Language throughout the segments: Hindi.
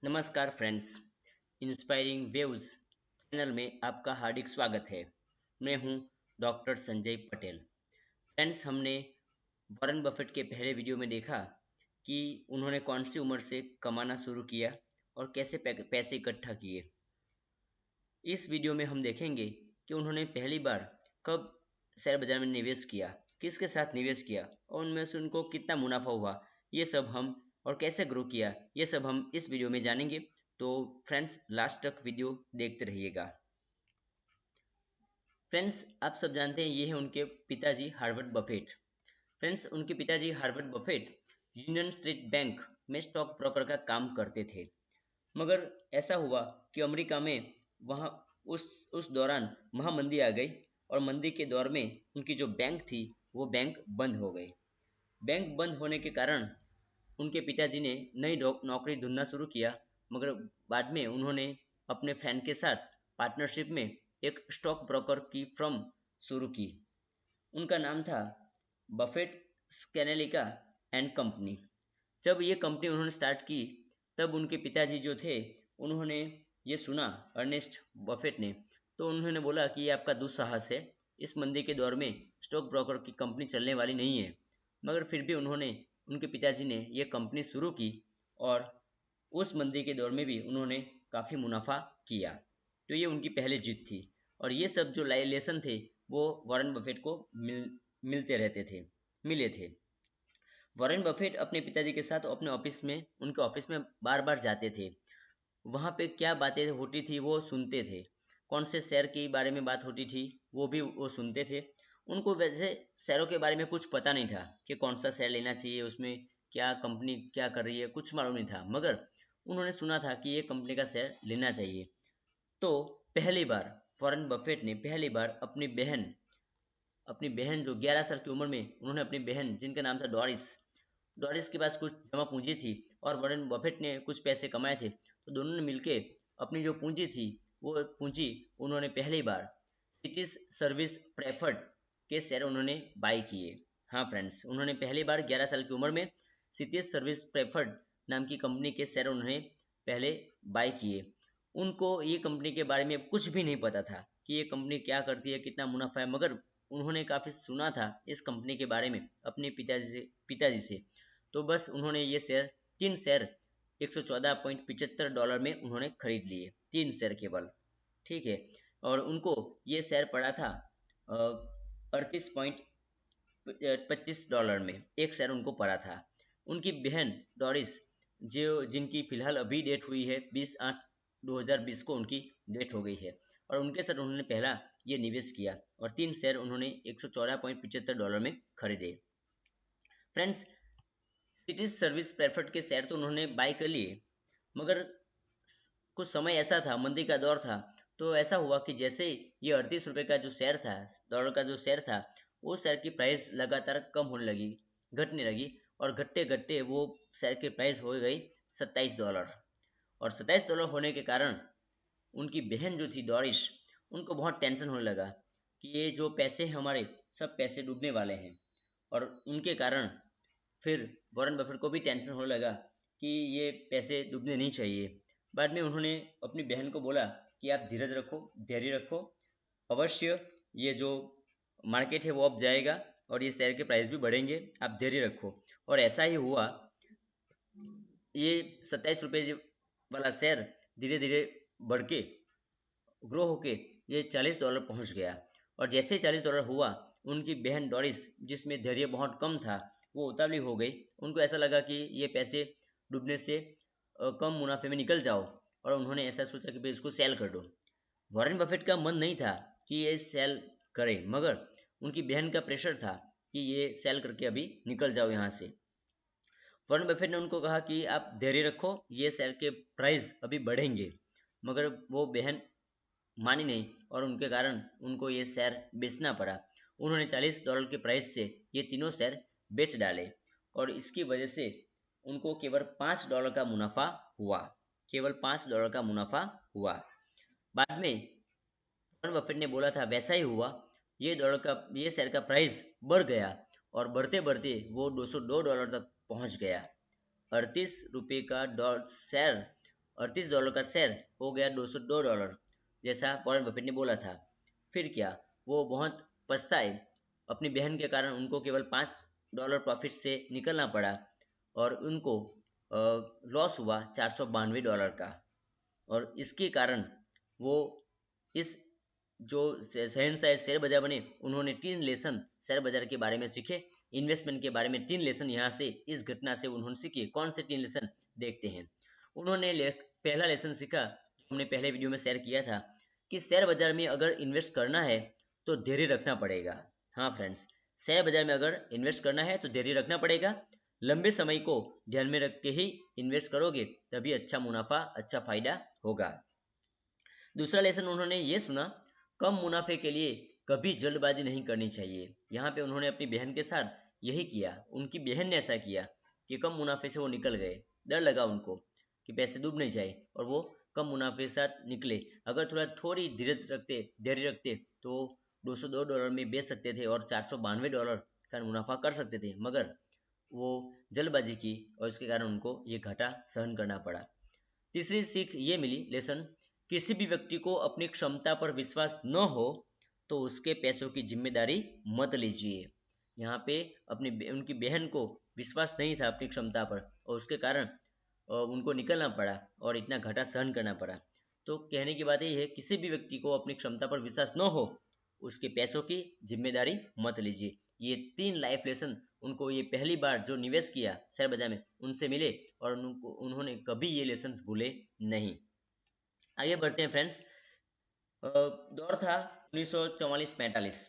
नमस्कार फ्रेंड्स, इंस्पायरिंग वेव्स चैनल में आपका हार्दिक स्वागत है। मैं हूं डॉक्टर संजय पटेल। फ्रेंड्स, हमने वॉरेन बफेट के पहले वीडियो में देखा कि उन्होंने कौन सी उम्र से कमाना शुरू किया और कैसे पैसे इकट्ठा किए। इस वीडियो में हम देखेंगे कि उन्होंने पहली बार कब शेयर बाजार में निवेश किया, किसके साथ निवेश किया और उनमें से उनको कितना मुनाफा हुआ। ये सब हम और कैसे ग्रो किया, ये सब हम इस वीडियो में जानेंगे। तो फ्रेंड्स, लास्ट तक वीडियो देखते रहिएगा। फ्रेंड्स, आप सब जानते हैं ये है उनके पिताजी हार्वर्ड बफेट। फ्रेंड्स, उनके पिताजी Harvard Buffett union street bank में स्टॉक ब्रोकर का काम करते थे। मगर ऐसा हुआ कि अमेरिका में वहाँ उस दौरान महामंदी आ गई और मंदी के दौर में उनकी जो बैंक थी वो बैंक बंद हो गई। बैंक बंद होने के कारण उनके पिताजी ने नई नौकरी ढूंढना शुरू किया। मगर बाद में उन्होंने अपने फ्रेंड के साथ पार्टनरशिप में एक स्टॉक ब्रोकर की फर्म शुरू की। उनका नाम था बफेट स्कैनेलिका एंड कंपनी। जब ये कंपनी उन्होंने स्टार्ट की तब उनके पिताजी जो थे उन्होंने ये सुना अर्नेस्ट बफेट ने, तो उन्होंने बोला कि ये आपका दुस्साहस है, इस मंदी के दौर में स्टॉक ब्रोकर की कंपनी चलने वाली नहीं है। मगर फिर भी उनके पिताजी ने ये कंपनी शुरू की और उस मंदी के दौर में भी उन्होंने काफ़ी मुनाफा किया। तो ये उनकी पहली जीत थी और ये सब जो लेसन थे वो वॉरेन बफेट को मिलते रहते थे, मिले थे। वॉरेन बफेट अपने पिताजी के साथ अपने उनके ऑफिस में बार बार जाते थे। वहाँ पे क्या बातें होती थी वो सुनते थे, कौन से शेयर के बारे में बात होती थी वो भी वो सुनते थे। उनको वैसे शेयरों के बारे में कुछ पता नहीं था कि कौन सा शेयर लेना चाहिए, उसमें क्या कंपनी क्या कर रही है, कुछ मालूम नहीं था। मगर उन्होंने सुना था कि ये कंपनी का शेयर लेना चाहिए। तो पहली बार वॉरेन बफेट ने अपनी बहन जो 11 साल की उम्र में, उन्होंने अपनी बहन जिनका नाम था डॉरिस, डॉरिस के पास कुछ जमा पूंजी थी और वॉरेन बफेट ने कुछ पैसे कमाए थे। तो दोनों ने मिलके अपनी जो पूंजी थी वो पूंजी उन्होंने पहली बार सिटीज सर्विस प्रेफर्ड के शेयर उन्होंने बाई किए। हाँ फ्रेंड्स, उन्होंने पहली बार 11 साल की उम्र में सिटीज सर्विस प्रेफर्ड नाम की कंपनी के शेयर उन्होंने पहले बाई किए। उनको ये कंपनी के बारे में कुछ भी नहीं पता था कि ये कंपनी क्या करती है, कितना मुनाफा है। मगर उन्होंने काफ़ी सुना था इस कंपनी के बारे में अपने पिताजी से। तो बस उन्होंने ये शेयर 3 शेयर $114.75 में उन्होंने खरीद लिए, 3 शेयर केवल। ठीक है। और उनको ये शेयर पड़ा था 38.25 डॉलर में एक शेयर उनको पड़ा था। उनकी बहन डॉरिस, जो जिनकी फिलहाल अभी डेट हुई है 20/8/2020 को उनकी डेट हो गई है, और उनके साथ उन्होंने पहला ये निवेश किया और 3 शेयर उन्होंने $114.75 में खरीदे। फ्रेंड्स, सिटीज सर्विस प्रेफर्ड के शेयर तो उन्होंने बाय कर लिए। मगर कुछ समय ऐसा था, मंदी का दौर था, तो ऐसा हुआ कि जैसे ये 38 रुपये का जो शेयर था, डॉलर का जो शेयर था, वो शेयर की प्राइस लगातार कम होने लगी, घटने लगी। और घटते घटते वो शेयर की प्राइस हो गई $27। और $27 होने के कारण उनकी बहन जो थी डॉरिश, उनको बहुत टेंशन होने लगा कि ये जो पैसे हैं हमारे, सब पैसे डूबने वाले हैं। और उनके कारण फिर वॉरेन बफेट को भी टेंशन होने लगा कि ये पैसे डूबने नहीं चाहिए। बाद में उन्होंने अपनी बहन को बोला कि आप धीरज रखो, धैर्य रखो, अवश्य ये जो मार्केट है वो अब जाएगा और ये शेयर के प्राइस भी बढ़ेंगे, आप धैर्य रखो। और ऐसा ही हुआ। ये 27 रुपये वाला शेयर धीरे धीरे बढ़ के ग्रो होके ये $40 पहुंच गया। और जैसे ही $40 हुआ, उनकी बहन डॉरिस, जिसमें धैर्य बहुत कम था, वो उतावली हो गई। उनको ऐसा लगा कि ये पैसे डूबने से कम मुनाफे में निकल जाओ, और उन्होंने ऐसा सोचा कि भाई इसको सेल कर दो। वॉरेन बफेट का मन नहीं था कि ये सेल करे, मगर उनकी बहन का प्रेशर था कि ये सेल करके अभी निकल जाओ यहाँ से। वॉरेन बफेट ने उनको कहा कि आप धैर्य रखो, ये शेयर के प्राइस अभी बढ़ेंगे। मगर वो बहन मानी नहीं और उनके कारण उनको ये शेयर बेचना पड़ा। उन्होंने $40 के प्राइस से ये तीनों शेयर बेच डाले और इसकी वजह से उनको केवल $5 का मुनाफा हुआ, केवल $5 का मुनाफा हुआ। बाद में वॉरेन बफेट ने बोला था वैसा ही हुआ। ये शेयर का प्राइस बढ़ गया और बढ़ते बढ़ते वो $202 तक पहुंच गया। 38 रुपये का शेयर $38 का शेयर हो गया $202, जैसा वॉरेन बफेट ने बोला था। फिर क्या, वो बहुत पछताए। अपनी बहन के कारण उनको केवल $5 प्रॉफिट से निकलना पड़ा और उनको लॉस हुआ $492 का। और इसके कारण वो इस जो शहनशाह शेयर बाजार बने, उन्होंने 3 लेसन शेयर बाजार के बारे में सीखे, इन्वेस्टमेंट के बारे में 3 लेसन यहाँ से इस घटना से उन्होंने सीखे। कौन से 3 लेसन देखते हैं। उन्होंने पहला लेसन सीखा, हमने पहले वीडियो में शेयर किया था, कि शेयर बाजार में अगर इन्वेस्ट करना है तो धैर्य रखना पड़ेगा। हाँ फ्रेंड्स, शेयर बाजार में अगर इन्वेस्ट करना है तो धैर्य रखना पड़ेगा। लंबे समय को ध्यान में रख के ही इन्वेस्ट करोगे, तभी अच्छा मुनाफा, अच्छा फायदा होगा। दूसरा लेसन उन्होंने ये सुना, कम मुनाफे के लिए कभी जल्दबाजी नहीं करनी चाहिए। यहाँ पे उन्होंने अपनी बहन के साथ यही किया। उनकी बहन ने ऐसा किया कि कम मुनाफे से वो निकल गए। डर लगा उनको कि पैसे डूब नहीं जाए और वो कम मुनाफे के साथ निकले। अगर थोड़ी धीरज रखते, धैर्य रखते, तो $202 में बेच सकते थे और $492 का मुनाफा कर सकते थे, मगर वो जल्दबाजी की और इसके कारण उनको ये घाटा सहन करना पड़ा। तीसरी सीख ये मिली लेसन, किसी भी व्यक्ति को अपनी क्षमता पर विश्वास न हो तो उसके पैसों की जिम्मेदारी मत लीजिए। यहाँ पे उनकी बहन को विश्वास नहीं था अपनी क्षमता पर और उसके कारण उनको निकलना पड़ा और इतना घाटा सहन करना पड़ा। तो कहने की बात यही है, किसी भी व्यक्ति को अपनी क्षमता पर विश्वास न हो, उसके पैसों की जिम्मेदारी मत लीजिए। ये 3 लाइफ लेसन उनको ये पहली बार जो निवेश किया शेयर बाजार में, उनसे मिले और उन्होंने कभी ये लेसन भूले नहीं। आगे बढ़ते हैं फ्रेंड्स। दौर था 1944-45।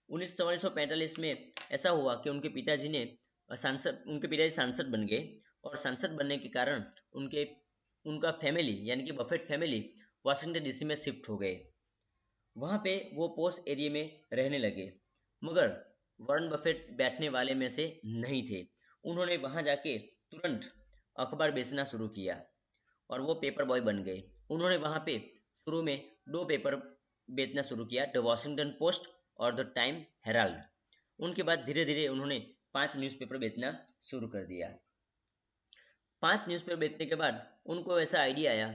1945 में ऐसा हुआ कि उनके पिताजी सांसद बन गए और सांसद बनने के कारण उनका फैमिली यानी कि बफेट फैमिली वाशिंगटन डीसी में शिफ्ट हो गए। वहाँ पे वो पोश एरिया में रहने लगे, मगर वॉरेन बफेट बैठने वाले में से नहीं थे। उन्होंने वहाँ जाके तुरंत अखबार बेचना शुरू किया और वो पेपर बॉय बन गए। उन्होंने वहाँ पे शुरू में 2 पेपर बेचना शुरू किया, द वॉशिंगटन पोस्ट और द टाइम हेराल्ड। उनके बाद धीरे धीरे उन्होंने 5 न्यूज़पेपर बेचना शुरू कर दिया। 5 न्यूज़पेपर बेचने के बाद उनको ऐसा आइडिया आया,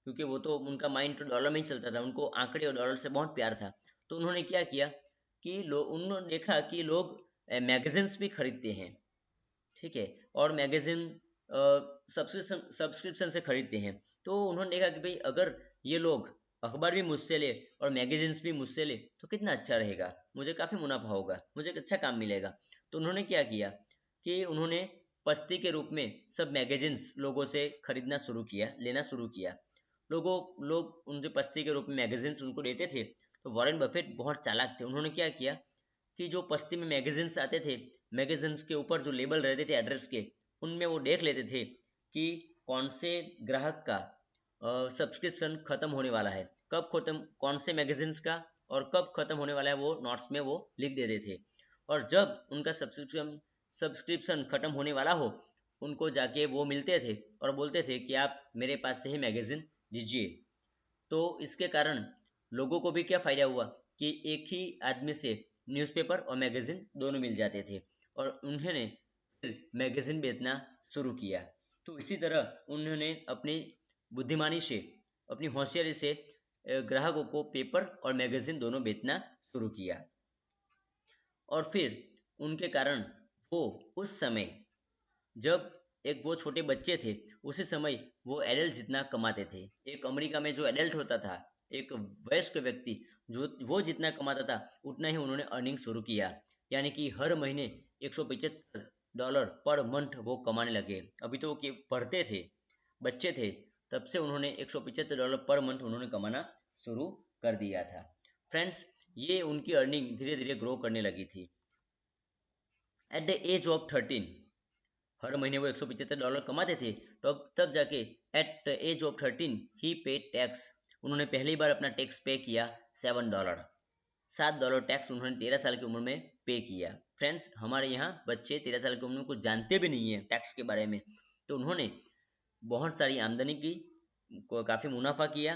क्योंकि वो तो उनका माइंड तो डॉलर में ही चलता था, उनको आंकड़े और डॉलर से बहुत प्यार था। तो उन्होंने क्या किया कि उन्होंने देखा कि लोग मैगजीन्स भी खरीदते हैं, ठीक है, और मैगजीन सब्सक्रिप्शन से खरीदते हैं। तो उन्होंने देखा कि भाई अगर ये लोग अखबार भी मुझसे ले और मैगजीन्स भी मुझसे ले तो कितना अच्छा रहेगा, मुझे काफ़ी मुनाफा होगा, मुझे अच्छा काम मिलेगा। तो उन्होंने क्या किया कि उन्होंने पस्ती के रूप में सब मैगजीन्स लोगों से खरीदना शुरू किया, लेना शुरू किया। लोग उनसे पस्ती के रूप में मैगजीन्स उनको देते थे। तो वॉरेन बफेट बहुत चालाक थे। उन्होंने क्या किया कि जो पस्ती में मैगजीन्स आते थे, मैगजीन्स के ऊपर जो लेबल रहते थे एड्रेस के, उनमें वो देख लेते थे कि कौन से ग्राहक का सब्सक्रिप्शन खत्म होने वाला है, कब खत्म, कौन से मैगजीन्स का और कब खत्म होने वाला है, वो नोट्स में वो लिख देते थे। और जब उनका सब्सक्रिप्शन खत्म होने वाला हो, उनको जाके वो मिलते थे और बोलते थे कि आप मेरे पास से ही मैगजीन लीजिए। तो इसके कारण लोगों को भी क्या फ़ायदा हुआ कि एक ही आदमी से न्यूज़पेपर और मैगजीन दोनों मिल जाते थे और उन्होंने फिर मैगजीन बेचना शुरू किया। तो इसी तरह उन्होंने अपनी बुद्धिमानी से, अपनी होशियारी से ग्राहकों को पेपर और मैगजीन दोनों बेचना शुरू किया। और फिर उनके कारण वो उस समय जब वो छोटे बच्चे थे, उसी समय वो एडल्ट जितना कमाते थे। एक अमेरिका में जो एडल्ट होता था, एक वयस्क व्यक्ति, जो वो जितना कमाता था उतना ही उन्होंने अर्निंग शुरू किया। यानी कि हर महीने $175 पर मंथ वो कमाने लगे। अभी तो वो पढ़ते थे, बच्चे थे, तब से उन्होंने $175 पर मंथ उन्होंने कमाना शुरू कर दिया था। फ्रेंड्स, ये उनकी अर्निंग धीरे धीरे ग्रो करने लगी थी। एट द एज ऑफ 13, हर महीने वो $175 कमाते थे। तो तब जाके एट द एज ऑफ 13 ही पे टैक्स। उन्होंने पहली बार अपना टैक्स पे किया $7 टैक्स उन्होंने 13 साल की उम्र में पे किया। फ्रेंड्स, हमारे यहाँ बच्चे 13 साल की उम्र में कुछ जानते भी नहीं है टैक्स के बारे में। तो उन्होंने बहुत सारी आमदनी की, काफ़ी मुनाफा किया,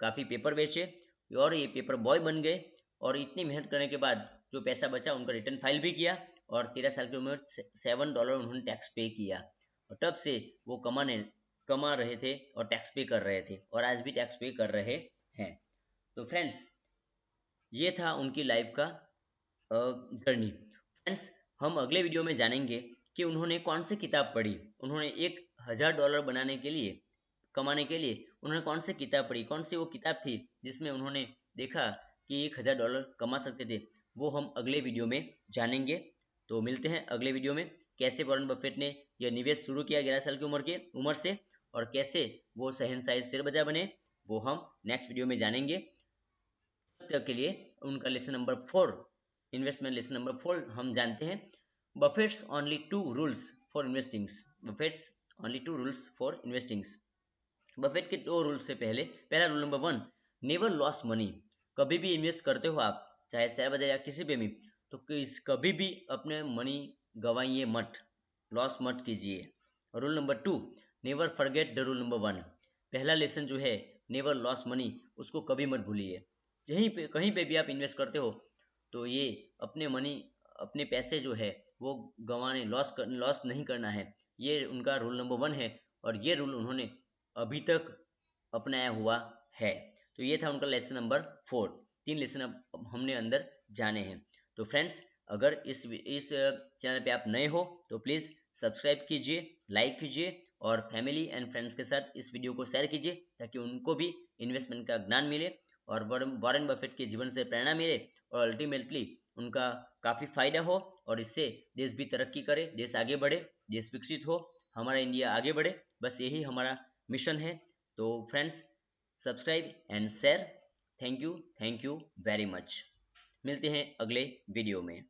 काफ़ी पेपर बेचे और ये पेपर बॉय बन गए। और इतनी मेहनत करने के बाद जो पैसा बचा उनका रिटर्न फाइल भी किया और 13 साल की उम्र में $7 उन्होंने टैक्स पे किया। और तब से वो कमाने कमा रहे थे और टैक्स पे कर रहे थे और आज भी टैक्स पे कर रहे हैं। तो फ्रेंड्स, ये था उनकी लाइफ का जर्नी। फ्रेंड्स, हम अगले वीडियो में जानेंगे कि उन्होंने कौन सी किताब पढ़ी। उन्होंने $1000 बनाने के लिए, कमाने के लिए उन्होंने कौन सी किताब पढ़ी, कौन सी वो किताब थी जिसमें उन्होंने देखा कि $1000 कमा सकते थे, वो हम अगले वीडियो में जानेंगे। तो मिलते हैं अगले वीडियो में। कैसे वॉरेन बफेट ने यह निवेश शुरू किया 11 साल की उम्र से, और कैसे वो शहंशाह शेयर बाजार बने, वो हम नेक्स्ट वीडियो में जानेंगे। तब तक के लिए उनका lesson number 4, investment lesson number 4 हम जानते हैं। Buffett's only 2 rules for investings. Buffett's only 2 rules for investings. Buffett के 2 रूल्स से पहला rule number 1, never loss money. कभी भी इन्वेस्ट करते हो आप, चाहे शेयर बाजार या किसी पे भी, तो कभी भी अपने मनी गवाइए मत, लॉस मत कीजिए। Rule number 2, never forget the rule number 1। पहला लेसन जो है नेवर लॉस मनी, उसको कभी मत भूलिए। कहीं पे भी आप इन्वेस्ट करते हो तो ये अपने पैसे जो है वो गंवाने, लॉस नहीं करना है। ये उनका रूल नंबर 1 है और ये रूल उन्होंने अभी तक अपनाया हुआ है। तो ये था उनका लेसन नंबर 4। 3 लेसन अब हमने अंदर जाने हैं। तो फ्रेंड्स, अगर इस चैनल पे आप नए हो तो प्लीज़ सब्सक्राइब कीजिए, लाइक कीजिए और फैमिली एंड फ्रेंड्स के साथ इस वीडियो को शेयर कीजिए, ताकि उनको भी इन्वेस्टमेंट का ज्ञान मिले और वॉरेन बफेट के जीवन से प्रेरणा मिले और अल्टीमेटली उनका काफ़ी फायदा हो, और इससे देश भी तरक्की करे, देश आगे बढ़े, देश विकसित हो, हमारा इंडिया आगे बढ़े। बस यही हमारा मिशन है। तो friends, subscribe and share. Thank you very much. मिलते हैं अगले वीडियो में।